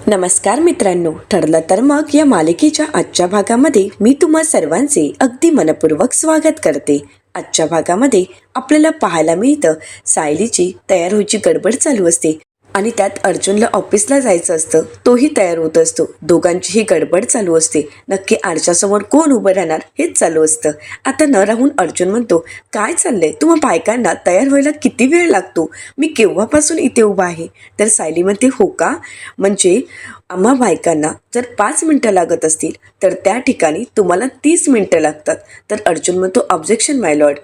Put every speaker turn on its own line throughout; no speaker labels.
नमस्कार मित्रांनो, ठरलं तर मग या मालिकेच्या आजच्या भागामध्ये मी तुम्हा सर्वांचे अगदी मनपूर्वक स्वागत करते. आजच्या भागामध्ये आपल्याला पाहायला मिळतं सायलीची तयार व्हायची गडबड चालू असते आणि त्यात अर्जुनला ऑफिसला जायचं असतं. तोही तयार होत असतो. दोघांचीही गडबड चालू असते. नक्की आरशासमोर कोण उभं राहणार हेच चालू असतं. आता न राहून अर्जुन म्हणतो, काय चाललंय? तुम्हा बायकांना तयार व्हायला किती वेळ लागतो? मी केव्हापासून इथे उभा आहे. तर सायली म्हणते, हो का? म्हणजे आम्हा बायकांना जर 5 मिनटं लागत असतील तर त्या ठिकाणी तुम्हाला 30 मिनटं लागतात. तर अर्जुन म्हणतो, ऑब्जेक्शन माय लॉर्ड.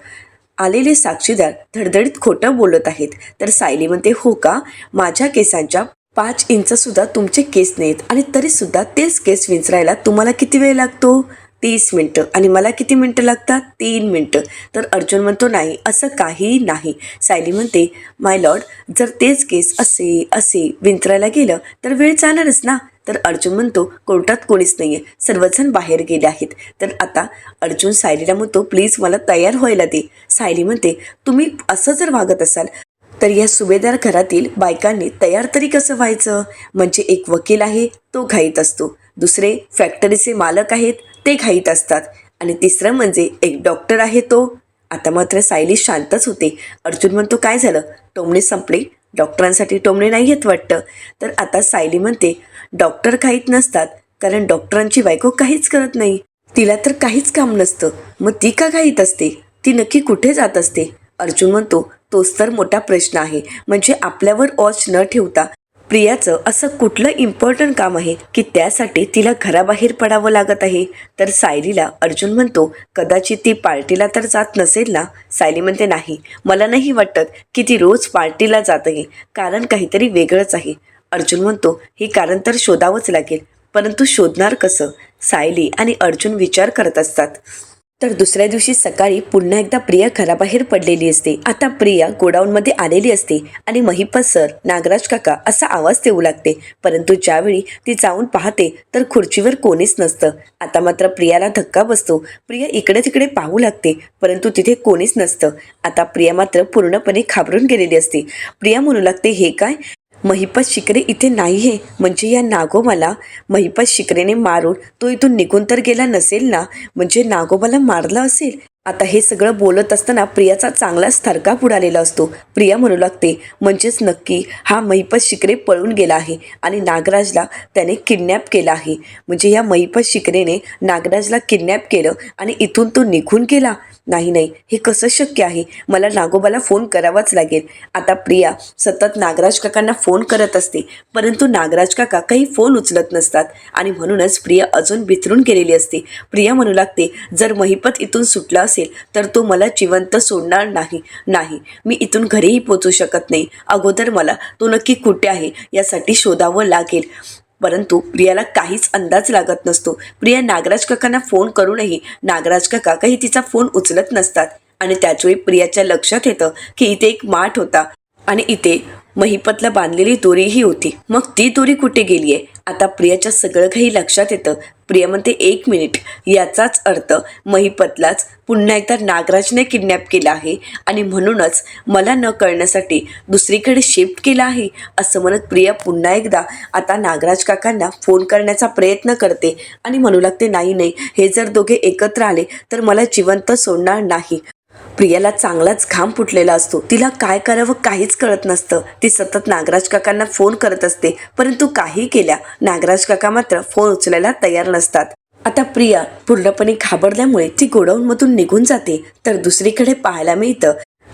आलेले साक्षीदार धडधडीत खोटं बोलत आहेत. तर सायली म्हणते, हो का? माझ्या केसांच्या 5 इंच सुद्धा तुमचे केस नाहीत आणि तरीसुद्धा तेच केस विंचरायला तुम्हाला किती वेळ लागतो? 30 मिनटं. आणि मला किती मिनटं लागतात? 3 मिनटं. तर अर्जुन म्हणतो, नाही, असं काही नाही. सायली म्हणते, माय लॉर्ड, जर तेच केस असे असे विंचरायला गेलं तर वेळ जाणारच ना. तर अर्जुन म्हणतो, कोर्टात कोणीच नाही आहे, सर्वजण बाहेर गेले आहेत. तर आता अर्जुन सायलीला म्हणतो, प्लीज मला तयार व्हायला दे. सायली म्हणते, तुम्ही असं जर वागत असाल तर या सुभेदार घरातील बायकांनी तयार तरी कसं व्हायचं? म्हणजे एक वकील आहे, तो घाईत असतो. दुसरे फॅक्टरीचे मालक आहेत, ते घाईत असतात. आणि तिसरं म्हणजे एक डॉक्टर आहे, तो. आता मात्र सायली शांतच होते. अर्जुन म्हणतो, काय झालं? टोमणे संपले? डॉक्टरांसाठी टोमणे नाही येत वाटतं. तर आता सायली म्हणते, डॉक्टर घाईत नसतात, कारण डॉक्टरांची बायको काहीच करत नाही. तिला तर काहीच काम नसतं. मग ती का घाईत असते? ती नक्की कुठे जात असते? अर्जुन म्हणतो, तोच तर मोठा प्रश्न आहे. म्हणजे आपल्यावर वॉच न ठेवता प्रियाचं असं कुठलं इम्पॉर्टंट काम आहे की त्यासाठी तिला घराबाहेर पडावं लागत आहे? तर सायलीला अर्जुन म्हणतो, कदाचित ती पार्टीला तर जात नसेल ना? सायली म्हणते, नाही, मला नाही वाटत की ती रोज पार्टीला जात आहे. कारण काहीतरी वेगळंच आहे. अर्जुन म्हणतो, हे कारण तर शोधावंच लागेल, परंतु शोधणार कसं? सायली आणि अर्जुन विचार करत असतात. तर दुसऱ्या दिवशी सकाळी पुन्हा एकदा प्रिया घराबाहेर पडलेली असते. आता प्रिया गोडाऊनमध्ये आलेली असते आणि महिपत सर, नागराज काका असा आवाज देऊ लागते. परंतु ज्यावेळी ती जाऊन पाहते तर खुर्चीवर कोणीच नसतं. आता मात्र प्रियाला धक्का बसतो. प्रिया इकडे तिकडे पाहू लागते, परंतु तिथे कोणीच नसतं. आता प्रिया मात्र पूर्णपणे घाबरून गेलेली असते. प्रिया म्हणू लागते, हे काय? महिपत शिकरे इथे नाही आहे. म्हणजे या नागोबाला महिपत शिकरेने मारून तो इथून निघून तर गेला नसेल ना? म्हणजे नागोबाला मारलं असेल. आता हे सगळं बोलत असताना प्रियाचा चांगलाच थरकाप उडालेला असतो. प्रिया म्हणू लागते, म्हणजेच नक्की हा महिपत शिकरे पळून गेला आहे आणि नागराजला त्याने किडनॅप केला आहे. म्हणजे या महिपत शिकरेने नागराजला किडनॅप केलं आणि इथून तो निघून गेला. नाही नाही, हे कसं शक्य आहे? मला नागोबाला फोन करावाच लागेल. आता प्रिया सतत नागराज काकांना फोन करत असते, परंतु नागराज काका काही फोन उचलत नसतात आणि म्हणूनच प्रिया अजून बिथरून गेलेली असते. प्रिया म्हणू लागते, जर महिपत इथून सुटला असेल तर तो मला जिवंत सोडणार नाही. नाही, मी इथून घरीही पोचू शकत नाही. अगोदर मला तो नक्की कुठे आहे यासाठी शोधावं लागेल. परंतु प्रियाला काहीच अंदाज लागत नसतो. प्रिया नागराज काकांना फोन करूनही नागराज काका काही तिचा फोन उचलत नसतात. आणि त्याचवेळी प्रियाच्या लक्षात येतं की इथे एक माठ होता आणि इथे महिपतला बांधलेली दोरीही होती. मग ती दोरी कुठे गेली आहे? आता प्रियाच्या सगळं काही लक्षात येतं. प्रिया म्हणते, 1 मिनिट, याचाच अर्थ महिपतलाच पुन्हा एकदा नागराजने किडनॅप केला आहे आणि म्हणूनच मला न कळण्यासाठी दुसरीकडे शिफ्ट केला आहे. असं म्हणत प्रिया पुन्हा एकदा आता नागराज काकांना फोन करण्याचा प्रयत्न करते आणि म्हणू लागते, नाही नाही, हे जर दोघे एकत्र आले तर मला जिवंत सोडणार नाही. प्रियाला चांगलाच घाम फुटलेला असतो. तिला काय करावं काहीच कळत नसतं. ती सतत नागराज काकांना फोन करत असते, परंतु काही केल्या नागराज काका मात्र फोन उचलायला तयार नसतात. आता प्रिया पूर्णपणे घाबरल्यामुळे ती गोडाऊनमधून निघून जाते. तर दुसरीकडे पाहायला मिळतं,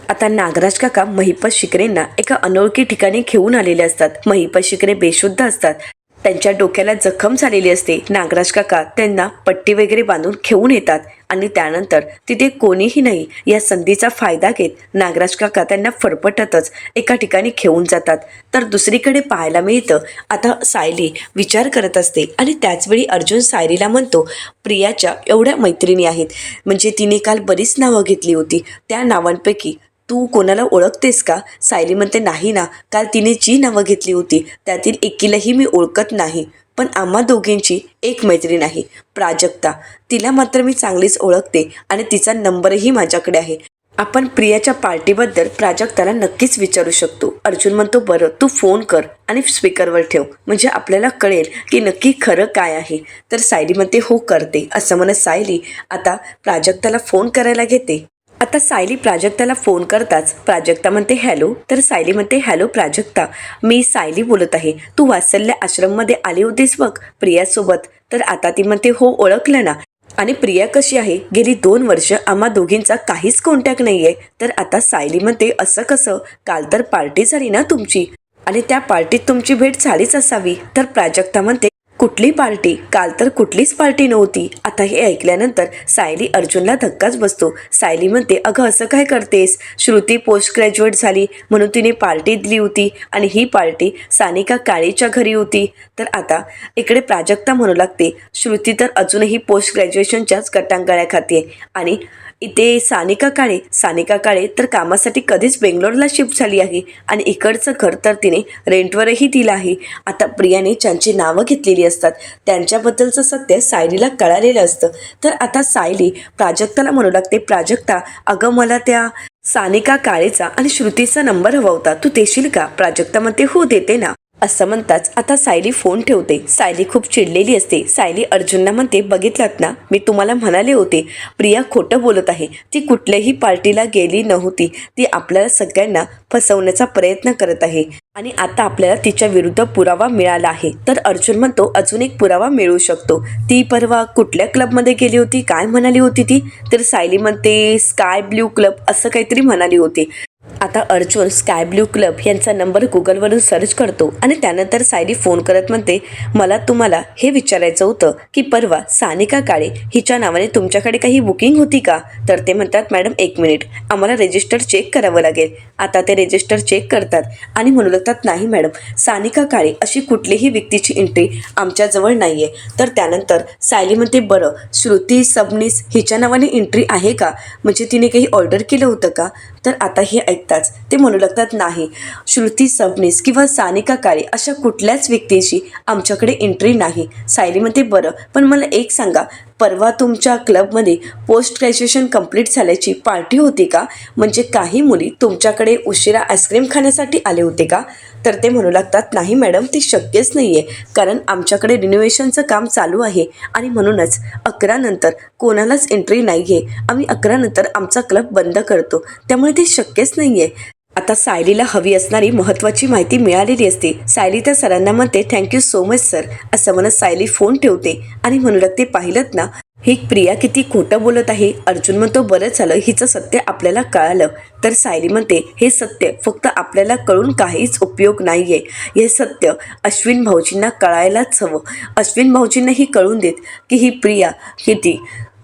आता नागराज काका महिपत शिकरेंना एका अनोळखी ठिकाणी घेऊन आलेले असतात. महिपत शिकरे बेशुद्ध असतात. त्यांच्या डोक्याला जखम झालेली असते. नागराज काका त्यांना पट्टी वगैरे बांधून घेऊन येतात आणि त्यानंतर तिथे कोणीही नाही या संधीचा फायदा घेत नागराज काका त्यांना फरफटतच एका ठिकाणी घेऊन जातात. तर दुसरीकडे पाहायला मिळतं, आता सायली विचार करत असते आणि त्याचवेळी अर्जुन सायलीला म्हणतो, प्रियाच्या एवढ्या मैत्रिणी आहेत, म्हणजे तिने काल बरीच नावं घेतली होती, त्या नावांपैकी तू कोणाला ओळखतेस का? सायली म्हणते, नाही ना, काल तिने जी नावं घेतली होती त्यातील एकीलाही मी ओळखत नाही. पण आम्हा दोघींची एक मैत्रीण आहे, प्राजक्ता. तिला मात्र मी चांगलीच ओळखते आणि तिचा नंबरही माझ्याकडे आहे. आपण प्रियाच्या पार्टीबद्दल प्राजक्ताला नक्कीच विचारू शकतो. अर्जुन म्हणतो बरं तू फोन कर आणि स्पीकरवर ठेव, म्हणजे आपल्याला कळेल की नक्की खरं काय आहे. तर सायली म्हणते हो करते, असं म्हणत सायली आता प्राजक्ताला फोन करायला घेते. आता सायली प्राजक्ताला फोन करताच प्राजक्ता म्हणते हॅलो. तर सायली म्हणते हॅलो प्राजक्ता, मी सायली बोलत आहे. तू वात्सल्य आश्रममध्ये आली होतीस बघ प्रियासोबत. तर आता ती म्हणते हो ओळखलं ना. आणि प्रिया कशी आहे? गेली 2 वर्ष आम्हा दोघींचा काहीच कॉन्टॅक्ट नाहीये. तर आता सायली म्हणते असं कसं? काल तर पार्टी झाली ना तुमची, आणि त्या पार्टीत तुमची भेट झालीच असावी. तर प्राजक्ता म्हणते कुठली पार्टी? काल तर कुठलीच पार्टी नव्हती. आता हे ऐकल्यानंतर सायली अर्जुनला धक्काच बसतो. सायली म्हणते अगं असं काय करतेस? श्रुती पोस्ट ग्रॅज्युएट झाली म्हणून तिने पार्टी दिली होती, आणि ही पार्टी सानिका काळेच्या घरी होती. तर आता इकडे प्राजक्ता म्हणू लागते श्रुती तर अजूनही पोस्ट ग्रॅज्युएशनच्याच गटांगळ्या खाते, आणि इथे सानिका काळे तर कामासाठी कधीच बेंगलोरला शिफ्ट झाली आहे, आणि इकडचं घर तर तिने रेंटवरही दिलं आहे. आता प्रियाने ज्यांची नावं घेतलेली असतात त्यांच्याबद्दलचं सत्य सायलीला कळालेलं असतं. तर आता सायली प्राजक्ताला म्हणू लागते प्राजक्ता अगं मला त्या सानिका काळेचा आणि श्रुतीचा नंबर हवा होता, तू देशील का? प्राजक्ता म्हणते हो देते ना. असं म्हणताच आता सायली फोन ठेवते. सायली खूप चिडलेली असते. सायली अर्जुनला म्हणते बघितलात ना, मी तुम्हाला म्हणाले होते प्रिया खोटं बोलत आहे. ती कुठल्याही पार्टीला गेली नव्हती. ती आपल्याला सगळ्यांना फसवण्याचा प्रयत्न करत आहे, आणि आता आपल्याला तिच्या विरुद्ध पुरावा मिळाला आहे. तर अर्जुन म्हणतो अजून एक पुरावा मिळू शकतो. ती परवा कुठल्या क्लबमध्ये गेली होती? काय म्हणाली होती ती? तर सायली म्हणते स्काय ब्ल्यू क्लब असं काहीतरी म्हणाली होती. आता अर्जुन स्काय ब्ल्यू क्लब यांचा नंबर गुगलवरून सर्च करतो, आणि त्यानंतर सायली फोन करत म्हणते मला तुम्हाला हे विचारायचं होतं की परवा सानिका काळे हिच्या नावाने तुमच्याकडे काही बुकिंग होती का? तर ते म्हणतात मॅडम 1 मिनिट, आम्हाला रजिस्टर चेक करावं लागेल. आता ते रजिस्टर चेक करतात आणि म्हणू लागतात नाही मॅडम, सानिका काळे अशी कुठलीही व्यक्तीची एंट्री आमच्याजवळ नाही आहे. तर त्यानंतर सायली म्हणते बरं श्रुती सबनीस हिच्या नावाने एंट्री आहे का? म्हणजे तिने काही ऑर्डर केलं होतं का? तर आता हे ऐकताच ते म्हणू लागतात नाही, श्रुती सबनीस किंवा सानिका काळे अशा कुठल्याच व्यक्तीची आमच्याकडे एंट्री नाही. सायली म्हणते बरं पण मला एक सांगा, परवा तुमच्या क्लबमध्ये पोस्ट ग्रॅज्युएशन कंप्लीट झाल्याची पार्टी होती का? म्हणजे काही मुली तुमच्याकडे उशिरा आईस्क्रीम खाण्यासाठी आले होते का? तर ते म्हणू लागतात नाही मॅडम, ते शक्यच नाही आहे, कारण आमच्याकडे रिनोव्हेशनचं काम चालू आहे, आणि म्हणूनच 11 नंतर कोणालाच एंट्री नाही आहे. आम्ही 11 नंतर आमचा क्लब बंद करतो, त्यामुळे ते शक्यच नाही आहे. आता सायलीला हवी असणारी महत्त्वाची माहिती मिळालेली असते. सायली त्या सरांना म्हणते थँक्यू सो मच सर. असं म्हणत सायली फोन ठेवते आणि म्हणू लागते पाहिलंत ना, ही प्रिया किती खोटं बोलत आहे. अर्जुन म्हणतो बरं झालं हिचं सत्य आपल्याला कळालं. तर सायली म्हणते हे सत्य फक्त आपल्याला कळून काहीच उपयोग नाही आहे. हे सत्य अश्विन भाऊजींना कळायलाच हवं. अश्विन भाऊजींनाही कळून देत की ही प्रिया किती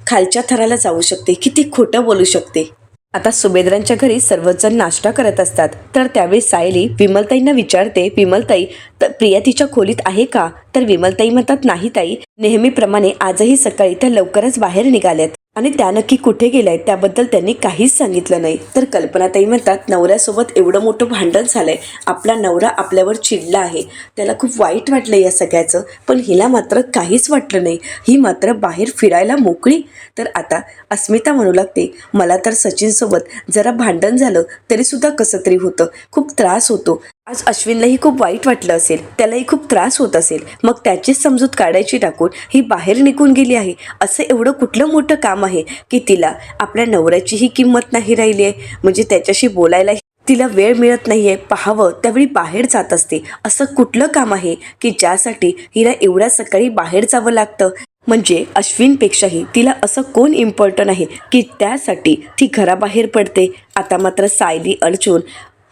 खालच्या थराला जाऊ शकते, किती खोटं बोलू शकते. आता सुभेद्रांच्या घरी सर्वजण नाश्ता करत असतात. तर त्यावेळी सायली विमलताईंना विचारते विमलताई तर प्रिया तिच्या खोलीत आहे का? तर विमलताई म्हणतात नाही ताई, नेहमीप्रमाणे आजही सकाळी त्या लवकरच बाहेर निघाल्यात, आणि त्या नक्की कुठे गेल्यात त्याबद्दल त्यांनी काहीच सांगितलं नाही. तर कल्पनाताई म्हणतात नवऱ्यासोबत एवढं मोठं भांडण झालंय, आपला नवरा आपल्यावर चिडला आहे, त्याला खूप वाईट वाटलं या सगळ्याचं, पण हिला मात्र काहीच वाटलं नाही, ही मात्र बाहेर फिरायला मोकळी. तर आता अस्मिता म्हणू लागते मला तर सचिनसोबत जरा भांडण झालं तरी सुद्धा कसं तरी होतं, खूप त्रास होतो. आज अश्विनलाही खूप वाईट वाटलं असेल, त्यालाही खूप त्रास होत असेल, मग त्याचीच समजूत काढायची टाकून ही बाहेर निघून गेली आहे. असं एवढं कुठलं मोठं काम आहे की तिला आपल्या नवऱ्याचीही किंमत नाही राहिली आहे, म्हणजे त्याच्याशी बोलायला तिला वेळ मिळत नाहीये, पाहावं त्यावेळी बाहेर जात असते. असं कुठलं काम आहे की ज्यासाठी हिला एवढ्या सकाळी बाहेर जावं लागतं? म्हणजे अश्विनपेक्षाही तिला असं कोण इम्पॉर्टंट आहे की त्यासाठी ती घराबाहेर पडते? आता मात्र सायली अर्जुन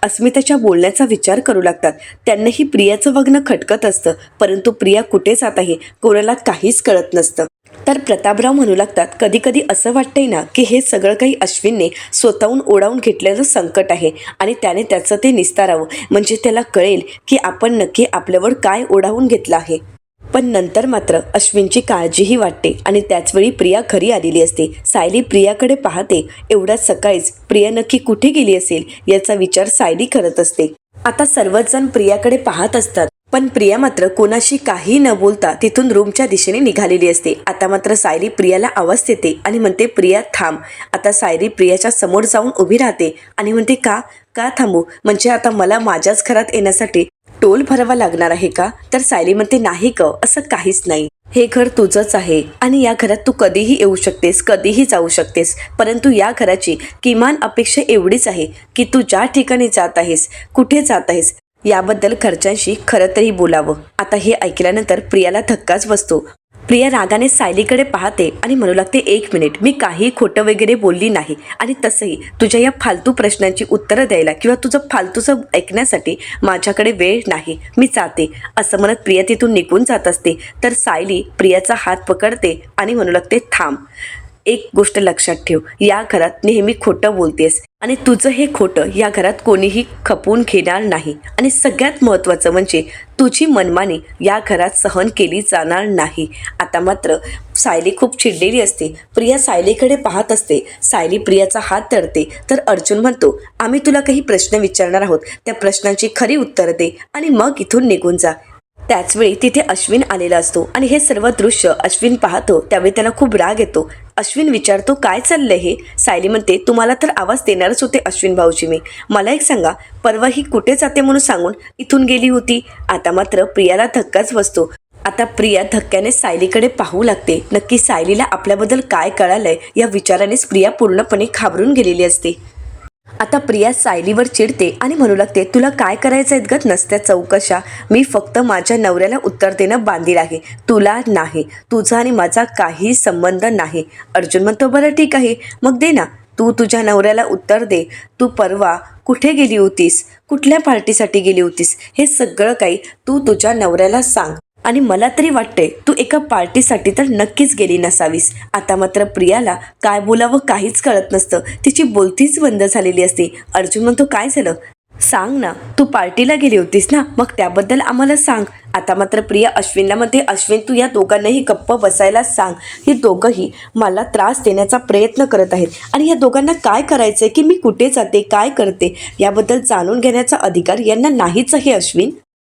अस्मिताच्या बोलण्याचा विचार करू लागतात. त्यांनाही प्रियाचं वागणं खटकत असतं, परंतु प्रिया कुठे जात आहे कोणाला काहीच कळत नसतं. तर प्रतापराव म्हणू लागतात कधी कधी असं वाटतंय ना की हे सगळं काही अश्विनने स्वतःहून ओढावून घेतलेलं संकट आहे, आणि त्याने त्याचं ते निस्तारावं, म्हणजे त्याला कळेल की आपण नक्की आपल्यावर काय ओढावून घेतलं आहे. पण नंतर मात्र अश्विनची काळजीही वाटते, आणि त्याचवेळी प्रिया घरी आलेली असते. सायली प्रियाकडे पाहते. एवढ्याच सकाळीच प्रिया नक्की कुठे गेली असेल याचा विचार सायली करत असते. आता सर्वजण प्रियाकडे पाहत असतात. पण प्रिया मात्र कोणाशी काही न बोलता तिथून रूमच्या दिशेने निघालेली असते. आता मात्र सायली प्रियाला आवाज देते आणि म्हणते, प्रिया थांब. आता सायली प्रियाच्या समोर जाऊन उभी राहते आणि म्हणते, का का थांबू? म्हणजे आता मला माझ्याच घरात येण्यासाठी टोल भरावा लागणार आहे का? तर सायली म्हणते, नाही ग, असं काहीच नाही. हे घर तुझंच आहे आणि या घरात तू कधीही येऊ शकतेस, कधीही जाऊ शकतेस. परंतु या घराची किमान अपेक्षा एवढीच आहे की तू ज्या ठिकाणी जात आहेस, कुठे जात आहेस, याबद्दल घरच्यांशी खरं तरी बोलावं. आता हे ऐकल्यानंतर प्रियाला धक्काच बसतो. प्रिया रागाने सायलीकडे पाहते आणि म्हणू लागते, एक मिनिट, मी काही खोटं वगैरे बोलली नाही आणि तसंही तुझ्या या फालतू प्रश्नांची उत्तरं द्यायला किंवा तुझं फालतूचं ऐकण्यासाठी माझ्याकडे वेळ नाही, मी जाते. असं म्हणत प्रिया तिथून निघून जात असते. तर सायली प्रियाचा हात पकडते आणि म्हणू लागते, थांब. एक गोष्ट लक्षात ठेव, या घरात नेहमी खोटं बोलतेस आणि तुझं हे खोटं या घरात कोणीही खपवून घेणार नाही. आणि सगळ्यात महत्त्वाचं म्हणजे तुझी मनमानी या घरात सहन केली जाणार नाही. आता मात्र सायली खूप चिडलेली असते. प्रिया सायलीकडे पाहत असते. सायली प्रियाचा हात धरते. तर अर्जुन म्हणतो, आम्ही तुला काही प्रश्न विचारणार आहोत, त्या प्रश्नांची खरी उत्तरं दे आणि मग इथून निघून जा. त्याचवेळी तिथे अश्विन आलेला असतो आणि हे सर्व दृश्य अश्विन पाहतो. त्यावेळी त्याला खूप राग येतो. अश्विन विचारतो, काय चाललंय हे? सायली म्हणते, तुम्हाला तर आवाज देणारच होते अश्विन भाऊजी मी. मला एक सांगा, परवा ही कुठे जाते म्हणून सांगून इथून गेली होती? आता मात्र प्रियाला धक्काच बसतो. आता प्रिया धक्क्याने सायलीकडे पाहू लागते. नक्की सायलीला आपल्याबद्दल काय कळालंय या विचारानेच प्रिया पूर्णपणे घाबरून गेलेली असते. आता प्रिया सायलीवर चिडते आणि म्हणू लागते, तुला काय करायचं आहेत ग नसत्या चौकशा? मी फक्त माझ्या नवऱ्याला उत्तर देणं बांधील आहे, तुला नाही. तुझा आणि माझा काही संबंध नाही. अर्जुन म्हणतो, बरं ठीक आहे, मग दे ना, तू तुझ्या नवऱ्याला उत्तर दे. तू परवा कुठे गेली होतीस, कुठल्या पार्टीसाठी गेली होतीस, हे सगळं काही तू तुझ्या नवऱ्याला सांग. आणि मला तरी वाटतंय तू एका पार्टीसाठी तर नक्कीच गेली नसावीस. आता मात्र प्रियाला काय बोलावं काहीच कळत नसतं. तिची बोलतीच बंद झालेली असते. अर्जुन म्हणतो, काय झालं? सांग ना, तू पार्टीला गेली होतीस ना, मग त्याबद्दल आम्हाला सांग. आता मात्र प्रिया अश्विनला म्हणते, अश्विन तू या दोघांनाही गप्प बसायला सांग. हे दोघंही मला त्रास देण्याचा प्रयत्न करत आहेत आणि या दोघांना काय करायचं आहे की मी कुठे जाते, काय करते, याबद्दल जाणून घेण्याचा अधिकार यांना नाहीच आहे.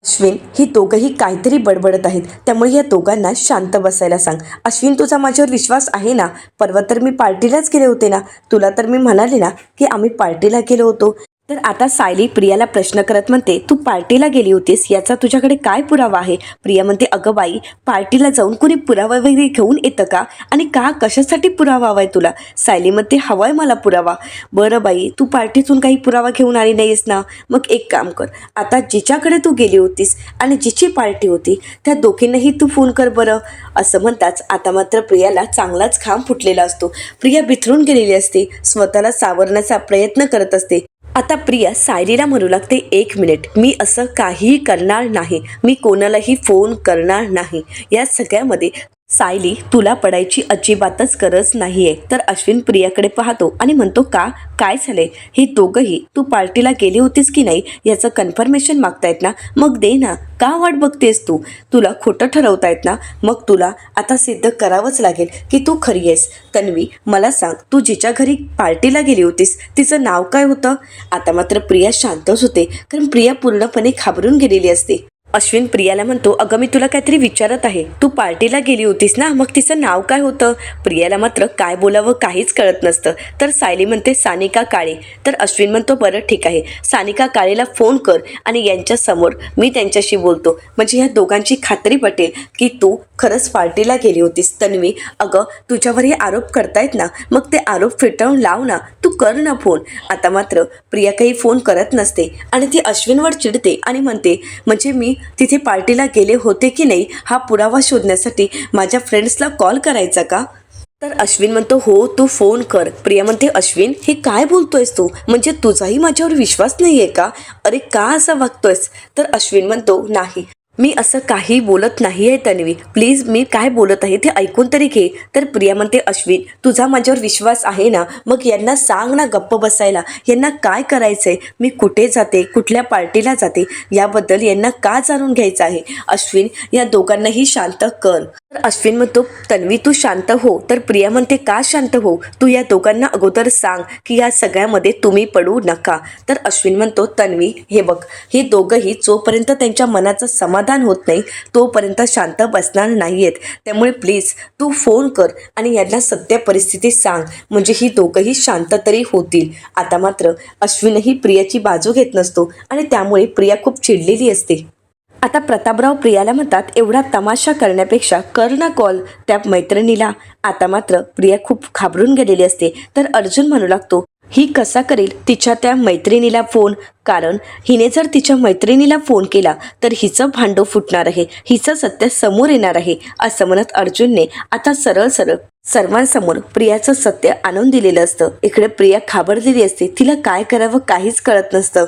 अश्विन ही दोघंही काहीतरी बडबडत आहेत, त्यामुळे या दोघांना शांत बसायला सांग. अश्विन तुझा माझ्यावर विश्वास आहे ना? परवा तर मी पार्टीलाच गेले होते ना, तुला तर मी म्हणाले ना की आम्ही पार्टीला गेलो होतो. तर आता सायली प्रियाला प्रश्न करत म्हणते, तू पार्टीला गेली होतीस याचा तुझ्याकडे काय पुरावा आहे? प्रिया म्हणते, अगं बाई, पार्टीला जाऊन कुणी पुरावा वगैरे घेऊन येतं का? आणि का, कशासाठी पुरावा हवाय तुला? सायली म्हणते, हवाय मला पुरावा. बरं बाई, तू पार्टीतून काही पुरावा घेऊन आली नाहीस ना, मग एक काम कर, आता जिच्याकडे तू गेली होतीस आणि जिची पार्टी होती त्या दोघींनाही तू फोन कर बरं. असं म्हणताच आता मात्र प्रियाला चांगलाच घाम फुटलेला असतो. प्रिया बिथरून गेलेली असते, स्वतःला सावरण्याचा प्रयत्न करत असते. आता प्रिया सायलीला म्हणू लागते, एक मिनिट, मी असं काहीही करणार नाही, मी कोणालाही फोन करणार नाही. या सगळ्यामध्ये सायली, तुला पडायची अजिबातच गरज नाहीये. तर अश्विन प्रियाकडे पाहतो आणि म्हणतो, का, काय झालंय? ही दोघंही तू पार्टीला गेली होतीस की नाही याचं कन्फर्मेशन मागतायत ना, मग दे ना. का वाट बघतेस तू? तुला खोटं ठरवतायत ना, मग तुला आता सिद्ध करावंच लागेल की तू खरी आहेस. तन्वी, मला सांग, तू जिच्या घरी पार्टीला गेली होतीस तिचं नाव काय होतं? आता मात्र प्रिया शांतच होते, कारण प्रिया पूर्णपणे घाबरून गेलेली असते. अश्विन प्रियाला म्हणतो, अगं मी तुला काहीतरी विचारत आहे, तू पार्टीला गेली होतीस ना, मग तिचं नाव काय होतं? प्रियाला मात्र काय बोलावं काहीच कळत नसतं. तर सायली म्हणते, सानिका काळे. तर अश्विन म्हणतो, बरं ठीक आहे, सानिका काळेला फोन कर आणि यांच्यासमोर मी त्यांच्याशी बोलतो, म्हणजे ह्या दोघांची खात्री पटेल की तू खरंच पार्टीला गेली होतीस. तन्वी, अगं तुझ्यावर हे आरोप करतायत ना, मग ते आरोप फेटाळून लाव ना, तू कर ना फोन. आता मात्र प्रिया काही फोन करत नसते आणि ती अश्विनवर चिडते आणि म्हणते, म्हणजे मी तिथे पार्टीला गेले होते की नाही हा पुरावा शोधण्यासाठी माझ्या फ्रेंड्सला कॉल करायचा का? तर अश्विन म्हणतो, हो तू फोन कर. प्रिया म्हणते, अश्विन हे काय बोलतोयस तू? म्हणजे तुझाही माझ्यावर विश्वास नाहीये का? अरे का असं वागतोयस? तर अश्विन म्हणतो, नाही, मी असं काही बोलत नाही आहे तन्वी, प्लीज मी काय बोलत आहे ते ऐकून तरी घे. तर प्रिया म्हणते, अश्विन तुझा माझ्यावर विश्वास आहे ना, मग यांना सांग ना गप्प बसायला. यांना काय करायचंय, मी कुठे जाते, कुठल्या पार्टीला जाते, याबद्दल यांना का जाणून घ्यायचं आहे. अश्विन या दोघांनाही शांत कर. तर अश्विन म्हणतो, तन्वी तू शांत हो. तर प्रिया म्हणते, का शांत हो? तू या दोघांना अगोदर सांग की या सगळ्यामध्ये तुम्ही पडू नका. तर अश्विन म्हणतो, तन्वी हे बघ, हे दोघंही जोपर्यंत त्यांच्या मनाचं समाधान होत नाही तोपर्यंत शांत बसणार नाहीयेत. त्यामुळे प्लीज तू फोन कर आणि यांना सत्य परिस्थिती सांग, म्हणजे ही दोघंही शांत तरी होतील. आता मात्र अश्विनही प्रियाची बाजू घेत नसतो आणि त्यामुळे प्रिया खूप चिडलेली असते. आता प्रतापराव प्रियाला म्हणतात, एवढा तमाशा करण्यापेक्षा कर ना कॉल त्या मैत्रिणीला. आता मात्र प्रिया खूप घाबरून गेलेली असते. तर अर्जुन म्हणू लागतो, ही कसा करेल तिच्या त्या मैत्रिणीला फोन, कारण हिने जर तिच्या मैत्रिणीला फोन केला तर हिचं भांडं फुटणार आहे, हिचं सत्य समोर येणार आहे. असं म्हणत अर्जुनने आता सरळ सरळ सर्वांसमोर प्रियाचं सत्य आणून दिलेलं असतं. इकडे प्रिया घाबरलेली असते, तिला काय करावं काहीच कळत नसतं.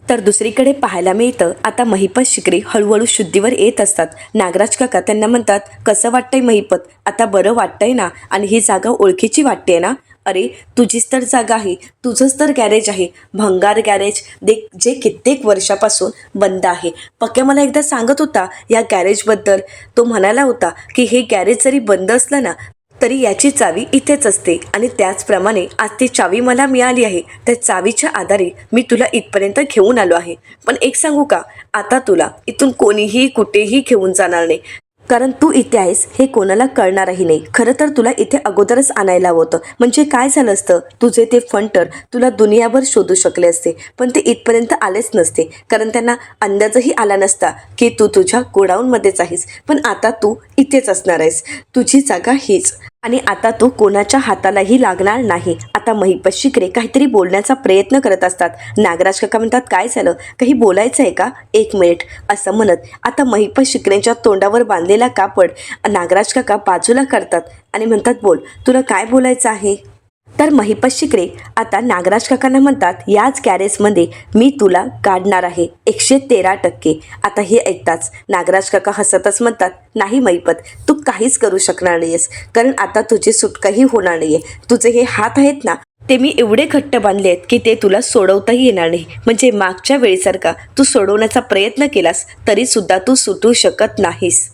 तर दुसरीकडे पाहायला मिळतं, आता महिपत शिकरे हळूहळू शुद्धीवर येत असतात. नागराज काका त्यांना म्हणतात, कसं वाटतंय महिपत, आता बरं वाटतंय ना? आणि ही जागा ओळखीची वाटते ना? अरे तुझीच तर जागा आहे, तुझंच तर गॅरेज आहे, भंगार गॅरेज जे कित्येक वर्षापासून बंद आहे. पक्या मला एकदा सांगत होता या गॅरेजबद्दल. तो म्हणाला होता की हे गॅरेज जरी बंद असलं ना तरी याची चावी इथेच असते, आणि त्याचप्रमाणे आज ती चावी मला मिळाली आहे. त्या चावीच्या आधारे मी तुला इथपर्यंत घेऊन आलो आहे. पण एक सांगू का, आता तुला इथून कोणीही कुठेही घेऊन जाणार नाही, कारण तू इथे आहेस हे कोणाला कळणारही नाही. खरं तर तुला इथे अगोदरच आणायला हवं होतं, म्हणजे काय झालं असतं, तुझे ते फंटर तुला दुनियाभर शोधू शकले असते, पण ते इथपर्यंत आलेच नसते, कारण त्यांना अंदाजही आला नसता की तू तुझ्या गोडाऊनमध्येच आहेस. पण आता तू इथेच असणार आहेस, तुझी जागा हीच, आणि आता तो कोणाच्या हातालाही लागणार नाही. आता महिपत शिकरे काहीतरी बोलण्याचा प्रयत्न करत असतात. नागराज काका म्हणतात, काय झालं, काही बोलायचं आहे का? 1 मिनिट असं म्हणत आता महिपत शिकरेंच्या तोंडावर बांधलेला कापड नागराज काका बाजूला करतात आणि म्हणतात, बोल, तुला काय बोलायचं आहे? तर महिपत शिकरे आता नागराज काकांना म्हणतात, याच गॅरेजमध्ये मी तुला काढणार आहे 113%. आता हे ऐकताच नागराज काका हसतच म्हणतात, नाही महिपत, तू काहीच करू शकणार नाहीयेस, कारण आता तुझी सुटकाही होणार नाहीये. तुझे हे हात आहेत ना, ते मी एवढे घट्ट बांधले आहेत की ते तुला सोडवताही येणार नाही. म्हणजे मागच्या वेळेसारखा तू सोडवण्याचा प्रयत्न केलास तरी सुद्धा तू सुटू शकत नाहीस.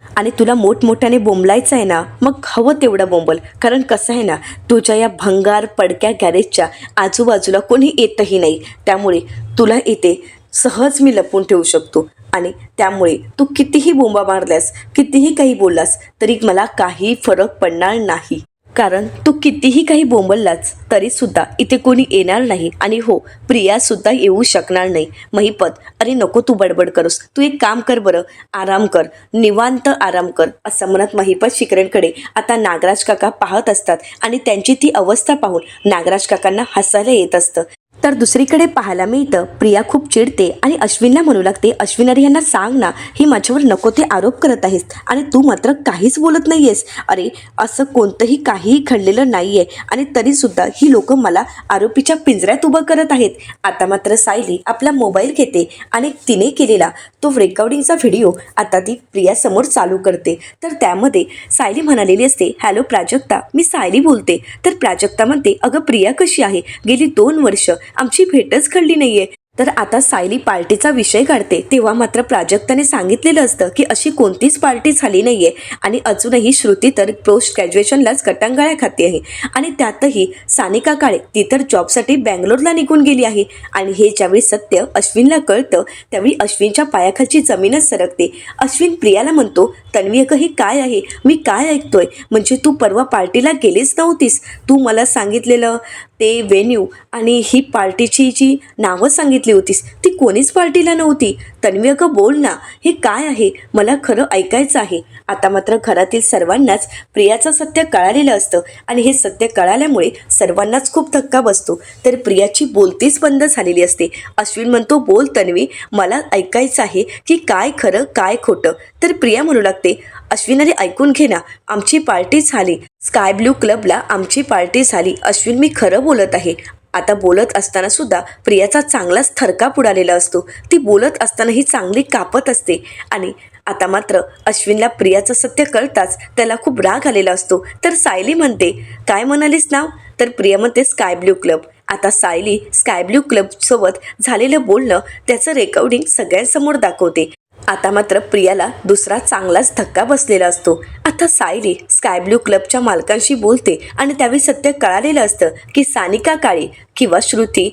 आणि तुला मोठमोठ्याने बोंबलायचं आहे ना, मग हवं तेवढं बोंबल, कारण कसं आहे ना, तुझ्या या भंगार पडक्या गॅरेजच्या आजूबाजूला कोणी येतही नाही. त्यामुळे तुला इथे सहज मी लपवून ठेवू शकतो, आणि त्यामुळे तू कितीही बोंबा मारल्यास, कितीही काही बोललास तरी मला काही फरक पडणार नाही, कारण तू कितीही काही बोंबललाच तरी सुद्धा इथे कोणी येणार नाही. आणि हो, प्रिया सुद्धा येऊ शकणार नाही. महिपत, अरे नको तू बडबड करूस, तू एक काम कर बरं, आराम कर, निवांत आराम कर. असं म्हणत महिपत शिकरेंकडे आता नागराज काका पाहत असतात, आणि त्यांची ती अवस्था पाहून नागराज काकांना हसायला येत असतं. तर दुसरीकडे पाहायला मिळतं, प्रिया खूप चिडते आणि अश्विनला म्हणू लागते, अश्विन अरे यांना सांग ना, ही माझ्यावर नको ते आरोप करत आहेस आणि तू मात्र काहीच बोलत नाहीयेस. अरे असं कोणतंही काहीही घडलेलं नाहीये, आणि तरीसुद्धा ही लोक मला आरोपीच्या पिंजऱ्यात उभं करत आहेत. आता मात्र सायली आपला मोबाईल घेते आणि तिने केलेला तो रेकॉर्डिंगचा व्हिडिओ आता ती प्रियासमोर चालू करते. तर त्यामध्ये सायली म्हणालेली असते, हॅलो प्राजक्ता, मी सायली बोलते. तर प्राजक्ता म्हणते, अगं प्रिया कशी आहे, गेली 2 वर्ष आमची भेटच घडली नाहीये. तर आता सायली पार्टीचा विषय काढते, तेव्हा मात्र प्राजक्ताने सांगितलेलं असतं की अशी कोणतीच पार्टी झाली नाहीये, आणि अजूनही श्रुती तर पोस्ट ग्रॅज्युएशनलाच गटांगाळ्या खाते आहे, आणि त्यातही सानिका काळे ती तर जॉबसाठी बँगलोरला निघून गेली आहे. आणि हे ज्यावेळी सत्य अश्विनला कळतं त्यावेळी अश्विनच्या पायाखालची जमीनच सरकते. अश्विन प्रियाला म्हणतो, तन्वी अगं हे काय आहे, मी काय ऐकतोय, म्हणजे तू परवा पार्टीला गेलीच नव्हतीस, तू मला सांगितलेलं ते व्हेन्यू आणि ही पार्टीची जी नावं सांगितली होतीस ती कोणीच पार्टीला नव्हती. तन्वी अगं बोल ना, हे काय आहे, मला खरं ऐकायचं आहे. आता मात्र घरातील सर्वांनाच प्रियाचं सत्य कळालेलं असतं, आणि हे सत्य कळाल्यामुळे सर्वांनाच खूप धक्का बसतो. तर प्रियाची बोलतीच बंद झालेली असते. अश्विन म्हणतो, बोल तन्वी, मला ऐकायचं आहे की काय खरं काय खोटं. तर प्रिया म्हणू लागते, अश्विन अरे ऐकून घे ना, आमची पार्टी झाली, स्काय ब्लू क्लबला आमची पार्टी झाली. अश्विन मी खरं बोलत आहे. आता बोलत असताना सुद्धा प्रियाचा चांगलाच थरकाप उडालेला असतो. ती बोलत असतानाही चांगली कापत असते, आणि आता मात्र अश्विनला प्रियाचं सत्य कळताच त्याला खूप राग आलेला असतो. तर सायली म्हणते, काय म्हणालीस नाव? तर प्रिया म्हणते, स्काय ब्लू क्लब. आता सायली स्काय ब्लू क्लबसोबत झालेलं बोलणं त्याचं रेकॉर्डिंग सगळ्यांसमोर दाखवते, आता मात्र प्रियाला दुसरा चांगलाच धक्का बसलेला असतो. आता सायली स्काय ब्लू क्लबच्या मालकांशी बोलते आणि त्यावेळी सत्य कळालेलं असतं की सानिका काळे किंवा श्रुती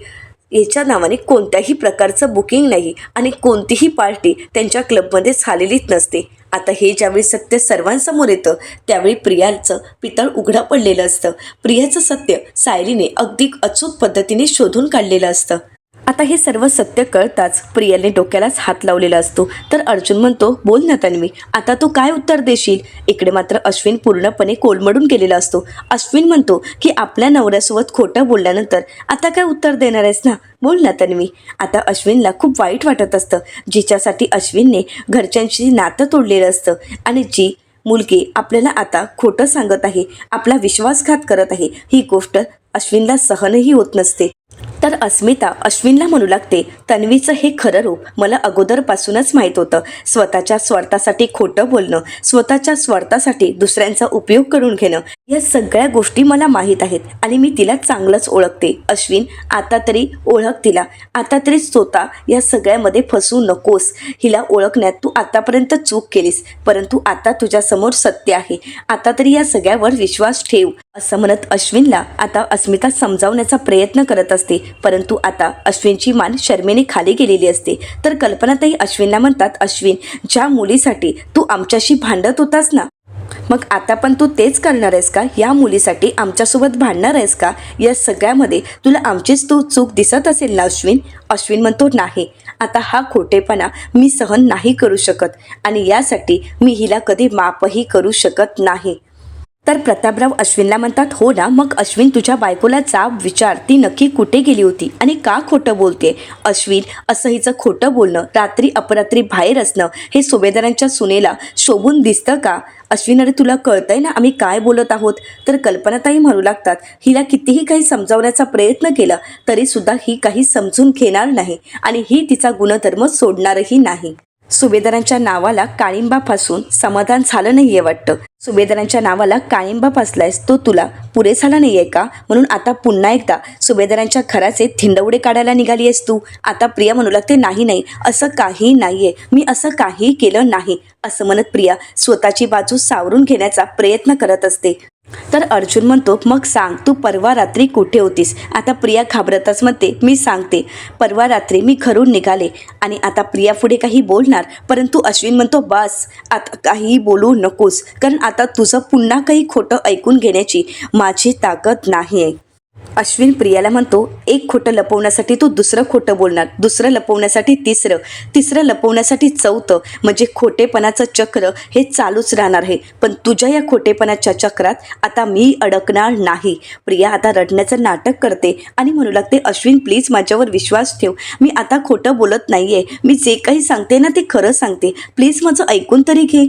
याच्या नावाने कोणत्याही प्रकारचं बुकिंग नाही आणि कोणतीही पार्टी त्यांच्या क्लबमध्ये झालेलीच नसते. आता हे ज्यावेळी सत्य सर्वांसमोर येतं त्यावेळी प्रियाचं पितळ उघडं पडलेलं असतं. प्रियाचं सत्य सायलीने अगदी अचूक पद्धतीने शोधून काढलेलं असतं. आता हे सर्व सत्य कळताच प्रियाने डोक्यालाच हात लावलेला असतो. तर अर्जुन म्हणतो, बोल ना तन्वी, आता तू काय उत्तर देशील? इकडे मात्र अश्विन पूर्णपणे कोलमडून गेलेला असतो. अश्विन म्हणतो की आपल्या नवऱ्यासोबत खोटं बोलल्यानंतर आता काय उत्तर देणार आहेस ना, बोल ना तन्वी. आता अश्विनला खूप वाईट वाटत असतं, जिच्यासाठी अश्विनने घरच्यांशी नातं तोडलेलं असतं आणि जी मुलगी आपल्याला आता खोटं सांगत आहे, आपला विश्वासघात करत आहे, ही गोष्ट अश्विनला सहनही होत नसते. तर अस्मिता अश्विनला म्हणू लागते, तन्वीचं हे खरं रूप मला अगोदरपासूनच माहीत होतं. स्वतःच्या स्वार्थासाठी खोटं बोलणं, स्वतःच्या स्वार्थासाठी दुसऱ्यांचा उपयोग करून घेणं, या सगळ्या गोष्टी मला माहीत आहेत आणि मी तिला चांगलंच ओळखते. अश्विन, आता तरी ओळख तिला, आता तरी स्वतः या सगळ्यामध्ये फसू नकोस. हिला ओळखण्यात तू आतापर्यंत चूक केलीस, परंतु आता तुझ्यासमोर सत्य आहे, आता तरी या सगळ्यावर विश्वास ठेव, असं म्हणत अश्विनला आता अस्मिता समजावण्याचा प्रयत्न करत असते. परंतु आता अश्विनची मान शर्मेने खाली गेलेली असते. तर कल्पनाताई अश्विनला म्हणतात, अश्विन, ज्या मुलीसाठी तू आमच्याशी भांडत होतास ना, मग आता पण तू तेच करणार आहेस का? या मुलीसाठी आमच्यासोबत भांडणार आहेस का? या सगळ्यामध्ये तुला आमचीच तू चूक दिसत असेल ना अश्विन? अश्विन म्हणतो, नाही, आता हा खोटेपणा मी सहन नाही करू शकत आणि यासाठी मी हिला कधी माफही करू शकत नाही. तर प्रतापराव अश्विनला म्हणतात, हो ना, मग अश्विन, तुझ्या बायकोला जाब विचार, ती नक्की कुठे गेली होती आणि का खोटं बोलते? अश्विन, असं हिचं खोटं बोलणं, रात्री अपरात्री बाहेर असणं, हे सुभेदारांच्या सुनेला शोभून दिसतं का? अश्विन, अरे तुला कळतंय ना आम्ही काय बोलत आहोत? तर कल्पनाताई म्हणू लागतात, हिला कितीही काही समजावण्याचा प्रयत्न केला तरी सुद्धा ही काही समजून घेणार नाही आणि ही तिचा गुणधर्म सोडणारही नाही. सुभेदारांच्या नावाला काळिंबा फासून समाधान झालं नाहीये वाटतं. सुभेदारांच्या नावाला काळिंबा फासलायस तो तुला पुरे झाला नाहीये का? म्हणून आता पुन्हा एकदा सुभेदारांच्या घराचे धिंडवडे काढायला निघाली आहेस तू? आता प्रिया म्हणू लागते, नाही नाही, असं काही नाहीये, मी असं काही केलं नाही, असं म्हणत प्रिया स्वतःची बाजू सावरून घेण्याचा प्रयत्न करत असते. तर अर्जुन म्हणतो, मग सांग, तू परवा रात्री कुठे होतीस? आता प्रिया घाबरतच म्हणते, मी सांगते, परवा रात्री मी घरून निघाले. आणि आता प्रिया पुढे काही बोलणार, परंतु अश्विन म्हणतो, बस, आता काहीही बोलू नकोस, कारण आता तुझं पुन्हा काही खोटं ऐकून घेण्याची माझी ताकद नाही आहे. अश्विन प्रियाला म्हणतो, एक खोटं लपवण्यासाठी तू दुसरं खोटं बोलणार, दुसरं लपवण्यासाठी तिसरं, तिसरं लपवण्यासाठी चौथं, म्हणजे खोटेपणाचं चक्र हे चालूच राहणार आहे. पण तुझ्या या खोटेपणाच्या चक्रात आता मी अडकणार नाही. प्रिया आता रडण्याचं नाटक करते आणि म्हणू लागते, अश्विन, प्लीज माझ्यावर विश्वास ठेव, मी आता खोटं बोलत नाहीये, मी जे काही सांगते ना ते खरं सांगते, प्लीज माझं ऐकून तरी घे.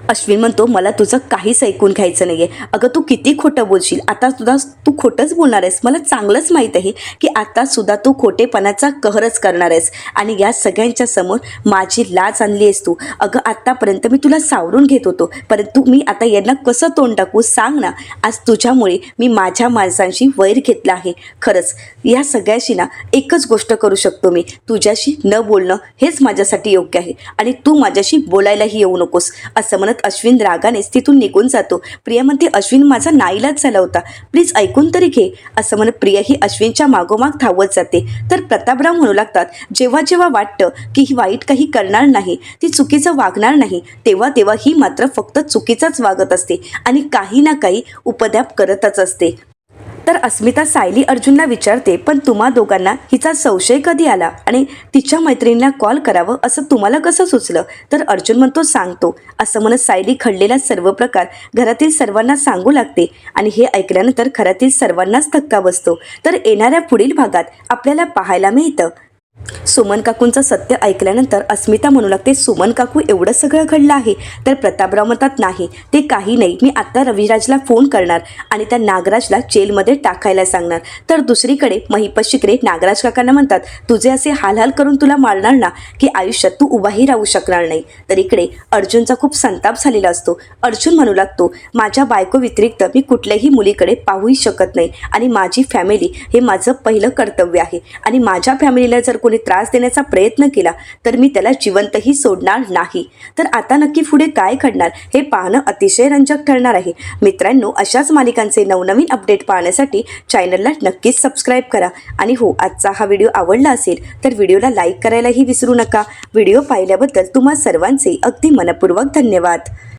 अश्विन म्हणतो, मला तुझं काहीच ऐकून घ्यायचं नाहीये. अगं तू किती खोटं बोलशील, आता सुद्धा तू खोटंच बोलणार आहेस. मला चांगलंच माहीत आहे की आता सुद्धा तू खोटेपणाचा कहरच करणार आहेस आणि या सगळ्यांच्या समोर माझी लाज आणली आहेस तू. अगं आत्तापर्यंत मी तुला सावरून घेत होतो, परंतु मी आता यांना कसं तोंड टाकू सांग ना? आज तुझ्यामुळे मी माझ्या माणसांशी वैर घेतला आहे. खरंच या सगळ्याशी ना एकच गोष्ट करू शकतो मी, तुझ्याशी न बोलणं हेच माझ्यासाठी योग्य आहे आणि तू माझ्याशी बोलायलाही येऊ नकोस, असं म्हणत अश्विन रागानेच तिथून निघून जातो. प्रिया म्हणते, अश्विन, माझा नाईलाज झाला होता, प्लीज ऐकून तरी घे, असं म्हणत प्रिया ही अश्विनच्या मागोमाग धावत जाते. तर प्रतापराव म्हणू लागतात, जेव्हा जेव्हा वाटतं की ही वाईट काही करणार नाही, ती चुकीचं वागणार नाही, तेव्हा तेव्हा ही मात्र फक्त चुकीचाच वागत असते आणि काही ना काही उपद्व्याप करतच असते. तर अस्मिता सायली अर्जुनला विचारते, पण तुम्हा दोघांना हिचा संशय कधी आला आणि तिच्या मैत्रिणीला कॉल करावं असं तुम्हाला कसं सुचलं? तर अर्जुन म्हणतो, सांगतो, असं म्हणत सायली घडलेला सर्व प्रकार घरातील सर्वांना सांगू लागते आणि हे ऐकल्यानंतर घरातील सर्वांनाच धक्का बसतो. तर येणाऱ्या पुढील भागात आपल्याला पाहायला मिळतं, सुमन काकूंचं सत्य ऐकल्यानंतर अस्मिता म्हणू लागते, सुमन काकू, एवढं सगळं घडलं आहे? तर प्रतापराव म्हणतात, नाही, ते काही नाही, मी आत्ता रविराजला फोन करणार आणि त्या नागराजला जेलमध्ये टाकायला सांगणार. तर दुसरीकडे महिपत शिकरे नागराज काकांना म्हणतात, तुझे असे हालहाल करून तुला मारणार ना की आयुष्यात तू उभाही राहू शकणार नाही. तर इकडे अर्जुनचा खूप संताप झालेला असतो. अर्जुन म्हणू लागतो, माझ्या बायको व्यतिरिक्त मी कुठल्याही मुलीकडे पाहूही शकत नाही आणि माझी फॅमिली हे माझं पहिलं कर्तव्य आहे आणि माझ्या फॅमिलीला जर कोणी त्रास देण्याचा प्रयत्न केला तर मी त्याला जिवंतही सोडणार नाही. तर आता नक्की पुढे काय घडणार हे पाहणं अतिशय रंजक ठरणार आहे. मित्रांनो, अशाच मालिकांचे नवनवीन अपडेट पाहण्यासाठी चॅनलला नक्कीच सबस्क्राईब करा. आणि हो, आजचा हा व्हिडिओ आवडला असेल तर व्हिडिओला लाईक करायलाही विसरू नका. व्हिडिओ पाहिल्याबद्दल तुम्हा सर्वांचे अगदी मनपूर्वक धन्यवाद.